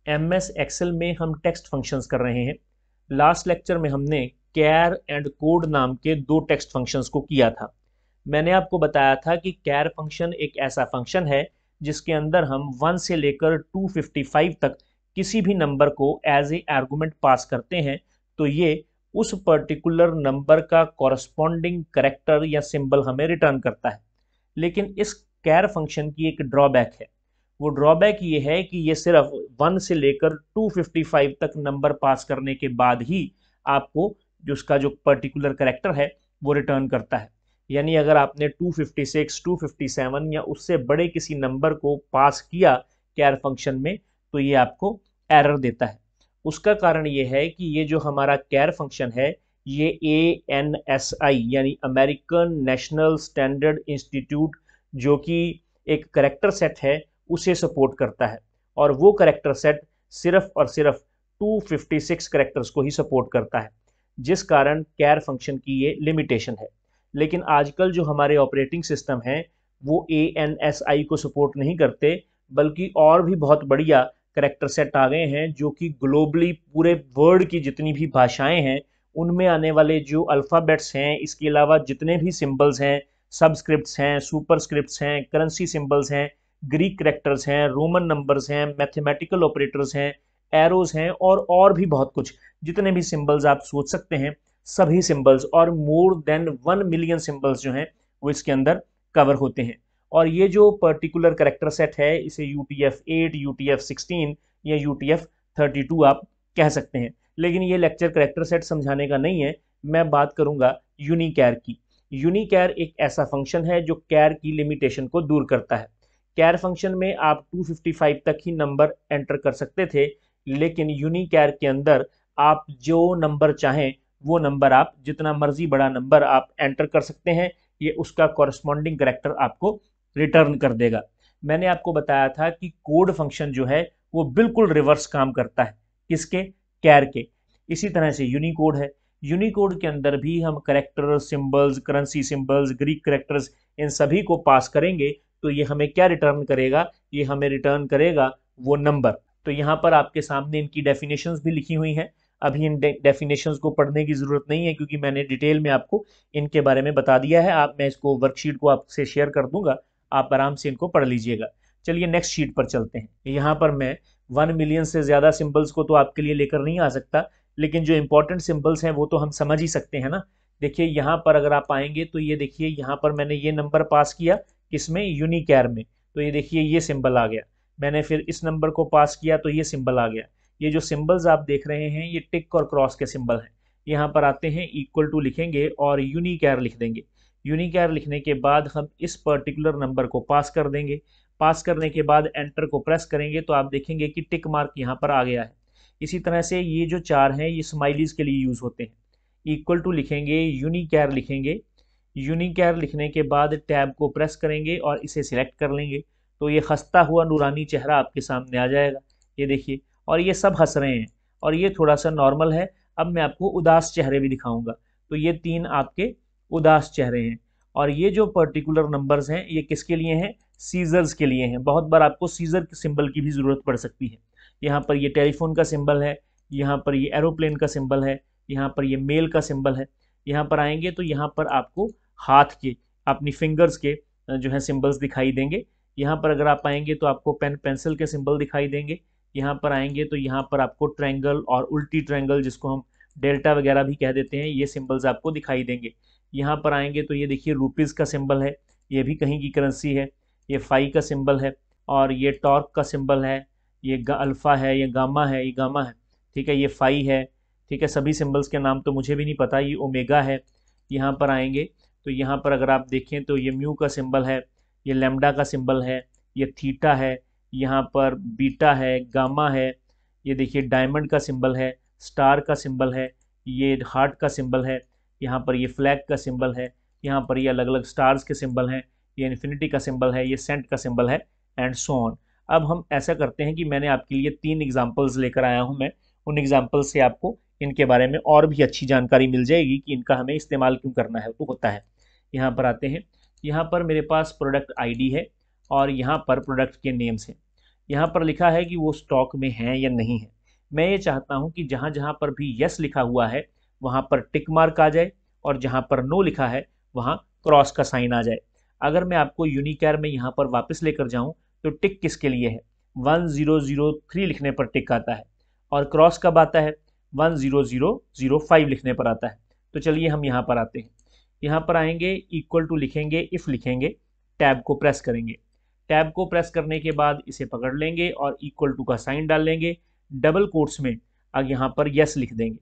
MS Excel में हम text functions कर रहे हैं। लास्ट लेक्चर में हमने कैर एंड कोड नाम के दो टेक्स्ट फंक्शंस को किया था। मैंने आपको बताया था कि कैर फंक्शन एक ऐसा फंक्शन है जिसके अंदर हम 1 से लेकर 255 तक किसी भी नंबर को एज ए आर्गुमेंट पास करते हैं तो ये उस पर्टिकुलर नंबर का कॉरस्पॉन्डिंग कैरेक्टर या सिंबल हमें रिटर्न करता है। लेकिन इस कैर फंक्शन की एक ड्रॉबैक है। वो ड्रॉबैक ये है कि ये सिर्फ 1 से लेकर 255 तक नंबर पास करने के बाद ही आपको जो उसका जो पर्टिकुलर कैरेक्टर है वो रिटर्न करता है। यानी अगर आपने 256, 257 या उससे बड़े किसी नंबर को पास किया कैर फंक्शन में तो ये आपको एरर देता है। उसका कारण ये है कि ये जो हमारा कैर फंक्शन है ये ANSI यानी अमेरिकन नेशनल स्टैंडर्ड इंस्टीट्यूट जो कि एक करेक्टर सेट है उसे सपोर्ट करता है और वो करेक्टर सेट सिर्फ और सिर्फ 256 करेक्टर्स को ही सपोर्ट करता है, जिस कारण कैर फंक्शन की ये लिमिटेशन है। लेकिन आजकल जो हमारे ऑपरेटिंग सिस्टम हैं वो ANSI को सपोर्ट नहीं करते, बल्कि और भी बहुत बढ़िया करेक्टर सेट आ गए हैं जो कि ग्लोबली पूरे वर्ल्ड की जितनी भी भाषाएं हैं उनमें आने वाले जो अल्फ़ाबेट्स हैं, इसके अलावा जितने भी सिंबल्स हैं, सबस्क्रिप्ट्स हैं, सुपरस्क्रिप्ट्स हैं, करेंसी सिंबल्स हैं, ग्रीक करेक्टर्स हैं, रोमन नंबर्स हैं, मैथमेटिकल ऑपरेटर्स हैं, एरोज हैं और भी बहुत कुछ, जितने भी सिंबल्स आप सोच सकते हैं सभी सिंबल्स और मोर देन 1 मिलियन सिंबल्स जो हैं वो इसके अंदर कवर होते हैं। और ये जो पर्टिकुलर करेक्टर सेट है इसे UTF-8, UTF-16 या UTF-32 आप कह सकते हैं। लेकिन ये लेक्चर करेक्टर सेट समझाने का नहीं है, मैं बात करूंगा यूनिकैर की। यूनिकैर एक ऐसा फंक्शन है जो कैर की लिमिटेशन को दूर करता है। कैर फंक्शन में आप 255 तक ही नंबर एंटर कर सकते थे, लेकिन यूनिकैर के अंदर आप जो नंबर चाहें वो नंबर आप जितना मर्जी बड़ा नंबर आप एंटर कर सकते हैं, ये उसका कॉरस्पॉन्डिंग करेक्टर आपको रिटर्न कर देगा। मैंने आपको बताया था कि कोड फंक्शन जो है वो बिल्कुल रिवर्स काम करता है, किसके? कैर के। इसी तरह से यूनिकोड है। यूनिकोड के अंदर भी हम character, symbols, currency symbols, Greek characters इन सभी को पास करेंगे तो ये हमें क्या रिटर्न करेगा? ये हमें रिटर्न करेगा वो नंबर। तो यहाँ पर आपके सामने इनकी डेफिनेशंस भी लिखी हुई हैं। अभी इन डेफिनेशंस को पढ़ने की ज़रूरत नहीं है क्योंकि मैंने डिटेल में आपको इनके बारे में बता दिया है। मैं इसको वर्कशीट को आपसे शेयर कर दूंगा, आप आराम से इनको पढ़ लीजिएगा। चलिए नेक्स्ट शीट पर चलते हैं। यहाँ पर मैं 1 मिलियन से ज़्यादा सिंबल्स को तो आपके लिए लेकर नहीं आ सकता, लेकिन जो इंपॉर्टेंट सिंबल्स हैं वो तो हम समझ ही सकते हैं ना। देखिए यहाँ पर अगर आप आएंगे तो ये देखिए यहाँ पर मैंने ये नंबर पास किया किसमें? यूनिकैर में। तो ये देखिए ये सिंबल आ गया। मैंने फिर इस नंबर को पास किया तो ये सिंबल आ गया। ये जो सिंबल्स आप देख रहे हैं ये टिक और क्रॉस के सिंबल हैं। यहाँ पर आते हैं, इक्वल टू लिखेंगे और यूनिकैर लिख देंगे। यूनिकैर लिखने के बाद हम इस पर्टिकुलर नंबर को पास कर देंगे। पास करने के बाद एंटर को प्रेस करेंगे तो आप देखेंगे कि टिक मार्क यहाँ पर आ गया है। इसी तरह से ये जो चार हैं ये स्माइलीज के लिए यूज होते हैं। इक्वल टू लिखेंगे, यूनिकैर लिखेंगे। यूनिकैर लिखने के बाद टैब को प्रेस करेंगे और इसे सिलेक्ट कर लेंगे तो ये हंसता हुआ नूरानी चेहरा आपके सामने आ जाएगा। ये देखिए, और ये सब हंस रहे हैं और ये थोड़ा सा नॉर्मल है। अब मैं आपको उदास चेहरे भी दिखाऊंगा। तो ये 3 आपके उदास चेहरे हैं। और ये जो पर्टिकुलर नंबर्स हैं ये किसके लिए हैं? सीजर्स के लिए हैं। बहुत बार आपको सीजर सिंबल की भी ज़रूरत पड़ सकती है। यहाँ पर ये टेलीफोन का सिंबल है, यहाँ पर ये एरोप्लेन का सिंबल है, यहाँ पर ये मेल का सिंबल है। यहाँ पर आएंगे तो यहाँ पर आपको हाथ के, अपनी फिंगर्स के जो है सिंबल्स दिखाई देंगे। यहाँ पर अगर आप आएंगे तो आपको पेन पेंसिल के सिंबल दिखाई देंगे। यहाँ पर आएंगे तो यहाँ पर आपको ट्रायंगल और उल्टी ट्रायंगल, जिसको हम डेल्टा वगैरह भी कह देते हैं, ये सिंबल्स आपको दिखाई देंगे। यहाँ पर आएंगे तो ये देखिए रुपीज़ का सिंबल है, ये भी कहीं की करेंसी है। ये फाई का सिंबल है और ये टॉर्क का सिंबल है। ये अल्फ़ा है, ये गामा है, ये गामा है। ठीक है, ये फाई है। ठीक है, सभी सिंबल्स के नाम तो मुझे भी नहीं पता। ये ओमेगा है। यहाँ पर आएंगे तो यहाँ पर अगर आप देखें तो ये म्यू का सिंबल है, ये लैम्डा का सिंबल है, ये थीटा है, यहाँ पर बीटा है, गामा है। ये देखिए डायमंड का सिंबल है, स्टार का सिंबल है, ये हार्ट का सिंबल है, यहाँ पर ये फ्लैग का सिंबल है, यहाँ पर ये अलग अलग स्टार्स के सिंबल हैं, ये इन्फिनिटी का सिंबल है, ये सेंट का सिंबल है एंड सो ऑन। अब हम ऐसा करते हैं कि मैंने आपके लिए 3 एग्जाम्पल्स लेकर आया हूँ। मैं उन एग्जाम्पल्स से आपको इनके बारे में और भी अच्छी जानकारी मिल जाएगी कि इनका हमें इस्तेमाल क्यों करना है तो होता है। यहाँ पर आते हैं। यहाँ पर मेरे पास प्रोडक्ट आईडी है और यहाँ पर प्रोडक्ट के नेम्स हैं। यहाँ पर लिखा है कि वो स्टॉक में है या नहीं है। मैं ये चाहता हूँ कि जहाँ जहाँ पर भी यस लिखा हुआ है वहाँ पर टिक मार्क आ जाए और जहाँ पर नो लिखा है वहाँ क्रॉस का साइन आ जाए। अगर मैं आपको यूनिकैर में यहाँ पर वापस लेकर जाऊँ तो टिक किसके लिए है, 1003 लिखने पर टिक आता है, और क्रॉस कब आता है, 10005 लिखने पर आता है। तो चलिए हम यहाँ पर आते हैं। यहाँ पर आएंगे, इक्वल टू लिखेंगे, इफ़ लिखेंगे, टैब को प्रेस करेंगे। टैब को प्रेस करने के बाद इसे पकड़ लेंगे और इक्वल टू का साइन डाल लेंगे, डबल कोट्स में अब यहाँ पर यस लिख देंगे।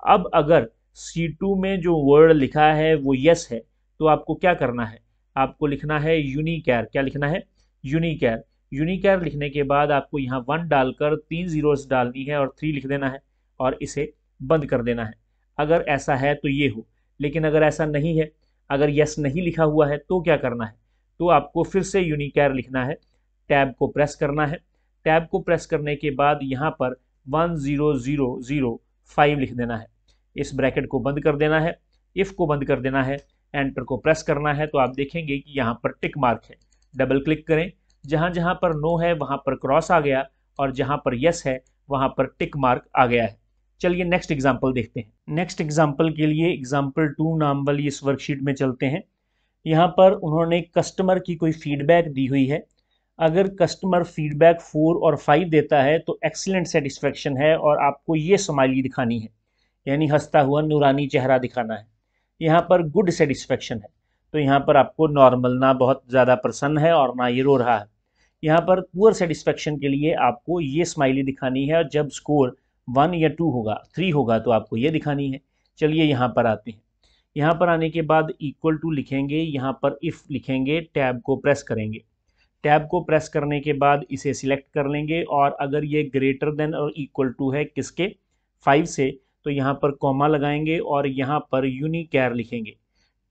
अब अगर C2 में जो वर्ड लिखा है वो यस है तो आपको क्या करना है, आपको लिखना है यूनिकैर। क्या लिखना है, यूनिकैर। यूनिकैर लिखने के बाद आपको यहाँ 1 डालकर 3 जीरोस डालनी है और 3 लिख देना है और इसे बंद कर देना है। अगर ऐसा है तो ये हो, लेकिन अगर ऐसा नहीं है, अगर यस नहीं लिखा हुआ है तो क्या करना है, तो आपको फिर से यूनिकैर लिखना है, टैब को प्रेस करना है। टैब को प्रेस करने के बाद यहाँ पर 10005 लिख देना है, इस ब्रैकेट को बंद कर देना है, इफ़ को बंद कर देना है, एंटर को प्रेस करना है। तो आप देखेंगे कि यहाँ पर टिक मार्क है। डबल क्लिक करें, जहाँ जहाँ पर नो है वहाँ पर क्रॉस आ गया और जहाँ पर यस है वहाँ पर टिक मार्क आ गया है। चलिए नेक्स्ट एग्जाम्पल देखते हैं। नेक्स्ट एग्जाम्पल के लिए एग्जाम्पल 2 नाम वाली इस वर्कशीट में चलते हैं। यहाँ पर उन्होंने कस्टमर की कोई फीडबैक दी हुई है। अगर कस्टमर फीडबैक 4 और 5 देता है तो एक्सीलेंट सेटिस्फेक्शन है और आपको ये स्माइली दिखानी है, यानी हंसता हुआ नूरानी चेहरा दिखाना है। यहाँ पर गुड सेटिस्फेक्शन है, तो यहाँ पर आपको नॉर्मल, ना बहुत ज़्यादा प्रसन्न है और ना ये रो रहा है। यहाँ पर पुअर सेटिस्फेक्शन के लिए आपको ये स्माइली दिखानी है और जब स्कोर 1 या 2 होगा, 3 होगा तो आपको ये दिखानी है। चलिए यहाँ पर आते हैं। यहाँ पर आने के बाद इक्वल टू लिखेंगे, यहाँ पर इफ़ लिखेंगे, टैब को प्रेस करेंगे। टैब को प्रेस करने के बाद इसे सिलेक्ट कर लेंगे और अगर ये ग्रेटर देन और इक्वल टू है किसके, 5 से, तो यहाँ पर कॉमा लगाएंगे और यहाँ पर यूनिकैर लिखेंगे।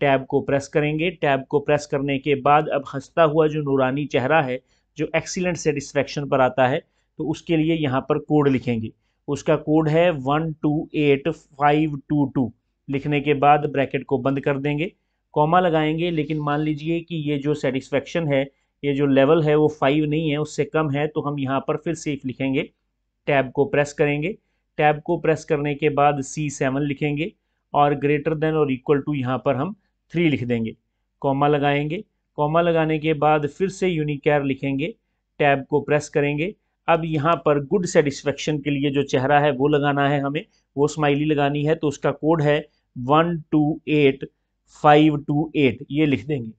टैब को प्रेस करेंगे। टैब को प्रेस करने के बाद अब हंसता हुआ जो नूरानी चेहरा है जो एक्सीलेंट सेटिस्फेक्शन पर आता है, तो उसके लिए यहाँ पर कोड लिखेंगे। उसका कोड है 128522। लिखने के बाद ब्रैकेट को बंद कर देंगे, कॉमा लगाएंगे, लेकिन मान लीजिए कि ये जो सेटिस्फेक्शन है, ये जो लेवल है वो 5 नहीं है, उससे कम है, तो हम यहाँ पर फिर से इफ लिखेंगे। टैब को प्रेस करेंगे। टैब को प्रेस करने के बाद C7 लिखेंगे और ग्रेटर देन और इक्वल टू यहाँ पर हम 3 लिख देंगे, कॉमा लगाएंगे। कॉमा लगाने के बाद फिर से यूनिकैर लिखेंगे, टैब को प्रेस करेंगे। अब यहाँ पर गुड सेटिस्फेक्शन के लिए जो चेहरा है वो लगाना है, हमें वो स्माइली लगानी है, तो उसका कोड है 128528, ये लिख देंगे।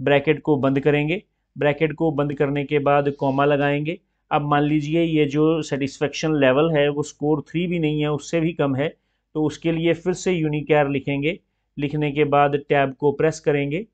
ब्रैकेट को बंद करेंगे। ब्रैकेट को बंद करने के बाद कॉमा लगाएंगे। अब मान लीजिए ये जो सेटिस्फेक्शन लेवल है वो स्कोर 3 भी नहीं है, उससे भी कम है, तो उसके लिए फिर से यूनिकैर लिखेंगे। लिखने के बाद टैब को प्रेस करेंगे।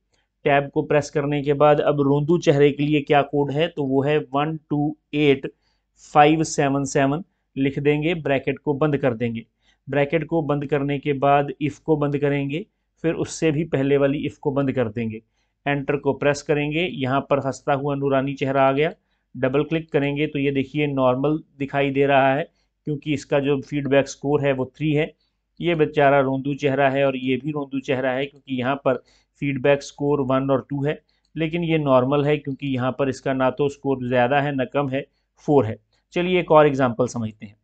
टैब को प्रेस करने के बाद अब रोंदू चेहरे के लिए क्या कोड है, तो वो है 128577 लिख देंगे। ब्रैकेट को बंद कर देंगे। ब्रैकेट को बंद करने के बाद इफ़ को बंद करेंगे, फिर उससे भी पहले वाली इफ़ को बंद कर देंगे। एंटर को प्रेस करेंगे, यहाँ पर हंसता हुआ नूरानी चेहरा आ गया। डबल क्लिक करेंगे तो ये देखिए नॉर्मल दिखाई दे रहा है, क्योंकि इसका जो फीडबैक स्कोर है वो 3 है। ये बेचारा रोंदू चेहरा है और ये भी रोंदू चेहरा है, क्योंकि यहाँ पर फीडबैक स्कोर 1 और 2 है, लेकिन ये नॉर्मल है क्योंकि यहाँ पर इसका ना तो स्कोर ज़्यादा है ना कम है, 4 है। चलिए एक और एग्जाम्पल समझते हैं।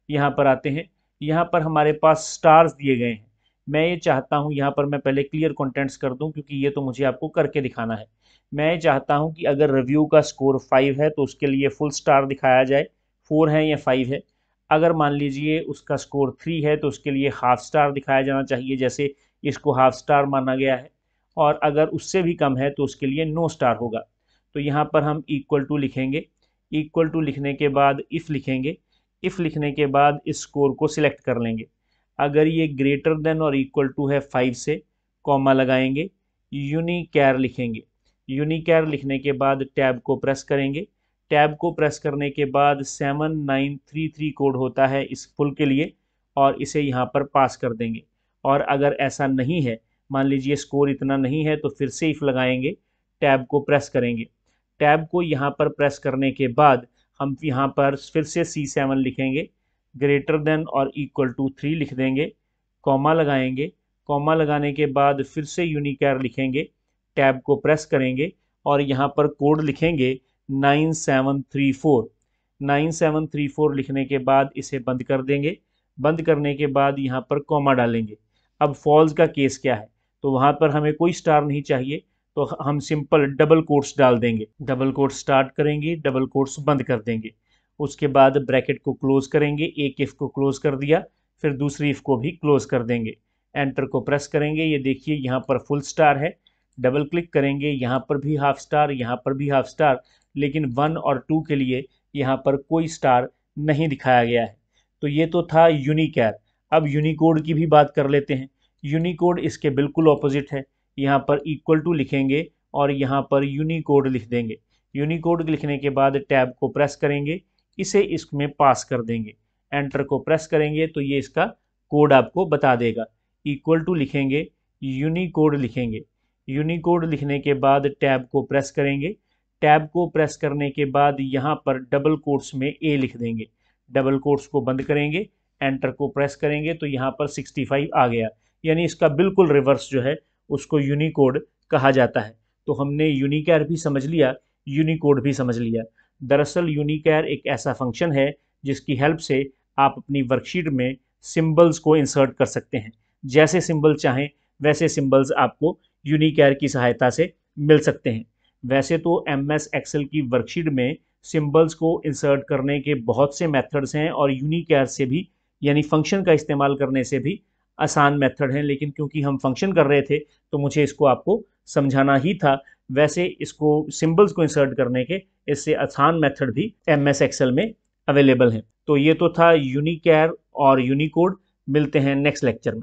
यहाँ पर आते हैं। यहाँ पर हमारे पास स्टार्स दिए गए हैं। मैं ये चाहता हूँ, यहाँ पर मैं पहले क्लियर कंटेंट्स कर दूँ क्योंकि ये तो मुझे आपको करके दिखाना है। मैं ये चाहता हूँ कि अगर रिव्यू का स्कोर 5 है तो उसके लिए फुल स्टार दिखाया जाए, 4 है या 5 है। अगर मान लीजिए उसका स्कोर 3 है तो उसके लिए हाफ स्टार दिखाया जाना चाहिए, जैसे इसको हाफ स्टार माना गया है, और अगर उससे भी कम है तो उसके लिए नो स्टार होगा। तो यहाँ पर हम इक्वल टू लिखेंगे। इक्वल टू लिखने के बाद इफ़ लिखेंगे। इफ़ लिखने के बाद इस स्कोर को सिलेक्ट कर लेंगे। अगर ये ग्रेटर देन और इक्वल टू है 5 से, कॉमा लगाएंगे, यूनिकैर लिखेंगे। यूनिकैर लिखने के बाद टैब को प्रेस करेंगे। टैब को प्रेस करने के बाद 7933 कोड होता है इस फुल के लिए, और इसे यहाँ पर पास कर देंगे। और अगर ऐसा नहीं है, मान लीजिए स्कोर इतना नहीं है, तो फिर से इफ़ लगाएंगे, टैब को प्रेस करेंगे। टैब को यहाँ पर प्रेस करने के बाद हम यहाँ पर फिर से C7 लिखेंगे, ग्रेटर देन और इक्वल टू 3 लिख देंगे, कॉमा लगाएंगे। कॉमा लगाने के बाद फिर से यूनिकैर लिखेंगे, टैब को प्रेस करेंगे और यहाँ पर कोड लिखेंगे 9734। 9734 लिखने के बाद इसे बंद कर देंगे। बंद करने के बाद यहाँ पर कॉमा डालेंगे। अब फॉल्स का केस क्या है, तो वहाँ पर हमें कोई स्टार नहीं चाहिए, तो हम सिंपल डबल कोट्स डाल देंगे। डबल कोट्स स्टार्ट करेंगे, डबल कोट्स बंद कर देंगे। उसके बाद ब्रैकेट को क्लोज करेंगे, एक इफ को क्लोज कर दिया, फिर दूसरी इफ को भी क्लोज कर देंगे। एंटर को प्रेस करेंगे, ये देखिए यहाँ पर फुल स्टार है। डबल क्लिक करेंगे, यहाँ पर भी हाफ स्टार, यहाँ पर भी हाफ स्टार, लेकिन 1 और 2 के लिए यहाँ पर कोई स्टार नहीं दिखाया गया है। तो ये तो था यूनिकैर। अब यूनिकोड की भी बात कर लेते हैं। यूनिकोड इसके बिल्कुल ऑपोजिट है। यहाँ पर इक्वल टू लिखेंगे और यहाँ पर यूनिकोड लिख देंगे। यूनिकोड लिखने के बाद टैब को प्रेस करेंगे, इसे इसमें पास कर देंगे। एंटर को प्रेस करेंगे तो ये इसका कोड आपको बता देगा। इक्वल टू लिखेंगे, यूनिकोड लिखेंगे। यूनिकोड लिखने के बाद टैब को प्रेस करेंगे। टैब को प्रेस करने के बाद यहाँ पर डबल कोट्स में ए लिख देंगे। डबल कोट्स को बंद करेंगे, एंटर को प्रेस करेंगे तो यहाँ पर 65 आ गया। यानी इसका बिल्कुल रिवर्स जो है उसको यूनिकोड कहा जाता है। तो हमने यूनिकैर भी समझ लिया, यूनिकोड भी समझ लिया। दरअसल यूनिकैर एक ऐसा फंक्शन है जिसकी हेल्प से आप अपनी वर्कशीट में सिंबल्स को इंसर्ट कर सकते हैं। जैसे सिंबल चाहें वैसे सिंबल्स आपको यूनिकैर की सहायता से मिल सकते हैं। वैसे तो MS एक्सेल की वर्कशीट में सिंबल्स को इंसर्ट करने के बहुत से मेथड्स हैं और यूनिकैर से भी यानी फंक्शन का इस्तेमाल करने से भी आसान मेथड हैं, लेकिन क्योंकि हम फंक्शन कर रहे थे तो मुझे इसको आपको समझाना ही था। वैसे इसको सिंबल्स को इंसर्ट करने के इससे आसान मेथड भी MS एक्सेल में अवेलेबल हैं। तो ये तो था यूनिकैर और यूनिकोड। मिलते हैं नेक्स्ट लेक्चर में।